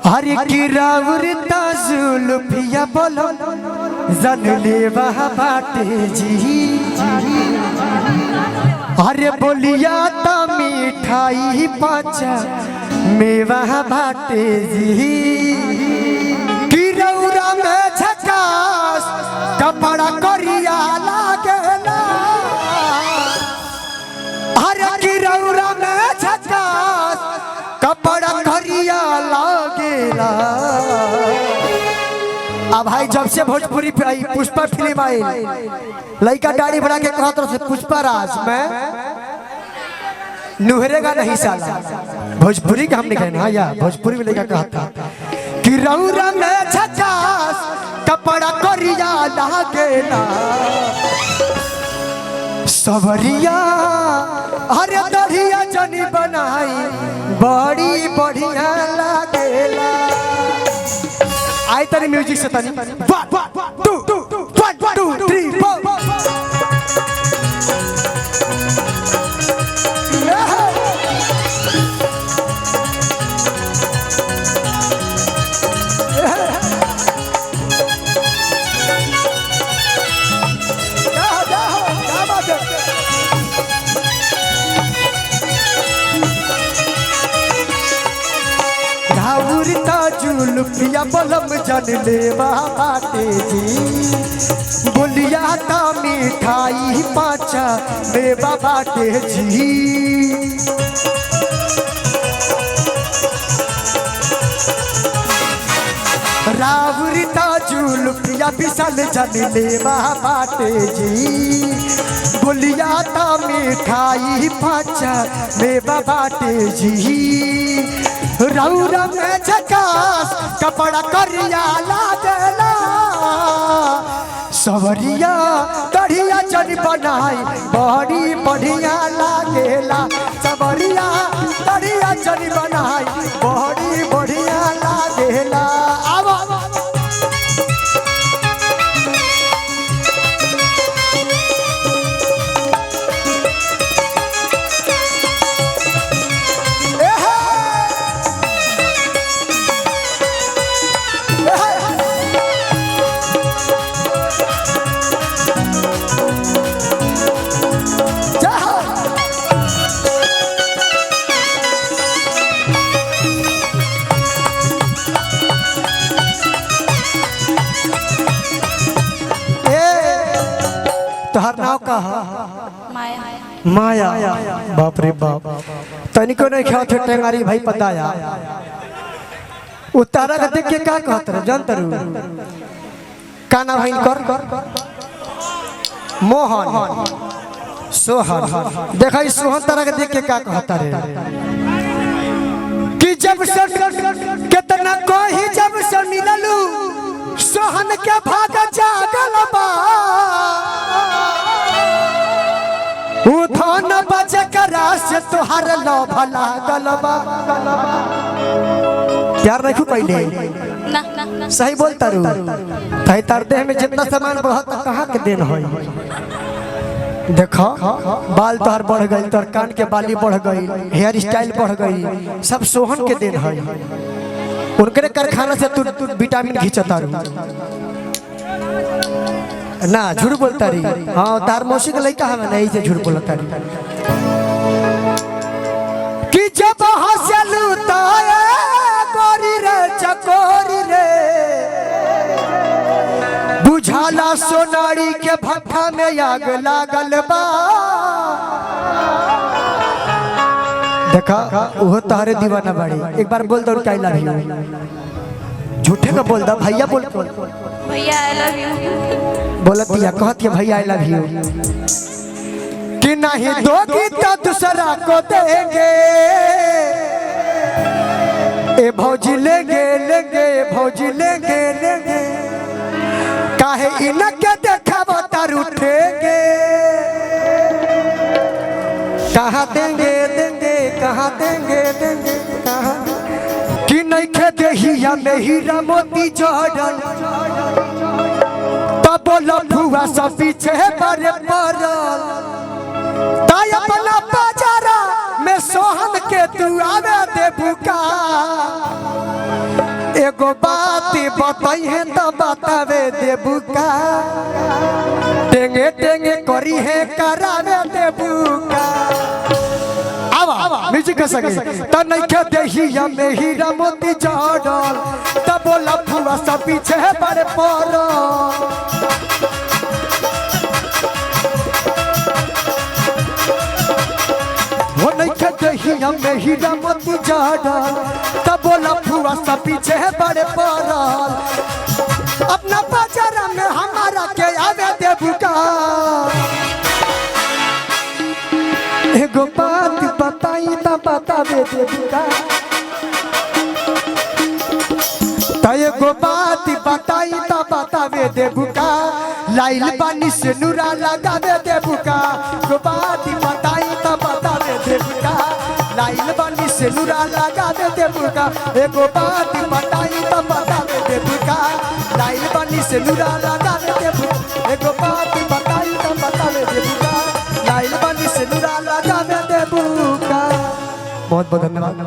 हरे की रावरता जुल्फिया बोलो जन ले वहाँ बाटे जी। अरे बोलिया ता मिठाई पाचा मेवा बाटे जी। की रौरा में झकास कपड़ा करिया लागेला। अरे की रौरा में झकास कपड़ा करिया लागेला। अब भाई जब से भोजपुरी पुष्पा फिल्म आई लड़का दाढ़ी बढ़ा के कहत रहे पुष्पा राज में नुहरेगा नहीं साला। भोजपुरी का हमने कहना या भोजपुरी में लड़का कहता कि रौरा में झकास कपड़ा करिया लागेला। सवरिया अरे दरिया जनी बनाई बड़ी बढ़िया लागेला। आई तनी म्यूजिक से तनी 1 2 3 4 जुल्फिया बलम जन लेवा बाटे जी। बोलिया ता मिठाई पाचा मेवा बाटे जी। रावरिता जुल्फिया विशाल जन लेवा बाटे जी। बोलिया ता मिठाई पाचा मेवा बाटे जी। रौरा में झकास कपड़ा करिया लागेला। सवरिया दढ़िया जन बनाई बड़ी बढ़िया लागेला। सवरिया दढ़िया जन बनाई बड़ी बढ़िया लागेला। तोहर नाव का माया। बाप रे बाप तनिको नहीं खाओ थे टेंगारी भाई पता या उतारा के देख के का कहत रहे जानत रु काना भाई कर मोहन सोहन देखा इस सोहन तारा के देख के का कहत रहे कि जब से कितना कोई जब से मिललू सोहन के भाग जागल बा। उठान बजे करा से तोहर लो भला गलबा। प्यार रखू पहले ना सही बोलता रू भाई तार देह में जितना सामान बढ़त कहाँ के देन होई। देखो बाल तोहर बढ़ गई तोहर कान के बाली बढ़ गई हेयर स्टाइल बढ़ गई सब सोहन के देन है। उनके कारखाना से तू विटामिन खींचता रू ना झूठ बोलता रही। हाँ तार मौसी के लड़का हमें नहीं से झूठ बोलता रही कि जब हंसलू तो गोरी रे चकोरी रे बुझाला सोनारी के भट्ठा में आग लागल बा। देखा वो तारे दीवाना बाड़ी एक बार बोल दो क्या लव यू झूठे का बोल दो भैया बोल भैया आई लव यू बोलत दिया कहत है भैया आई लव यू कि नहीं दोगी तो दूसरा को देंगे। ए भौजी लेंगे लेंगे भौजी लेंगे लेंगे काहे इनके देखाबो तार उठेंगे। कहाँ देंगे देंगे कहाँ देंगे देंगे कहाँ कि नहीं खे देहिया में हीरा मोती जड़ल तब बोलो भुआ सब पीछे बड़े पड़ल। ताय अपना बाजारा में सोहन के तू आवे दे बुका एगो बात बताई है तो बतावे देबू का टेंगे टेंगे करी है करावे देबू का आवा म्यूजिक के संगे त नइखे देहिया में हीरा मोती जड़ल त बोला फुआ सब पीछे बड़े पड़ल वो नइखे देहिया में हीरा मोती जड़ल त बोला फुआ सब पीछे बड़े पड़ल अपना बाजार में हमारा के आवे देबू का एगो बात बताई त बतावे देबू का त एगो बात बताई त बतावे देबू का लाइल बानी से नूरा लगावे देबू का एगो बात बताई त बतावे देबू का लाइल बानी से नूरा लगावे देबू का एगो बात बताई त बतावे देबू का लाइल बानी से नूरा लगावे देबू एगो बात बताई त बतावे देबू का लाइल बानी से नूरा लगावे देबू का बहुत बहुत धन्यवाद।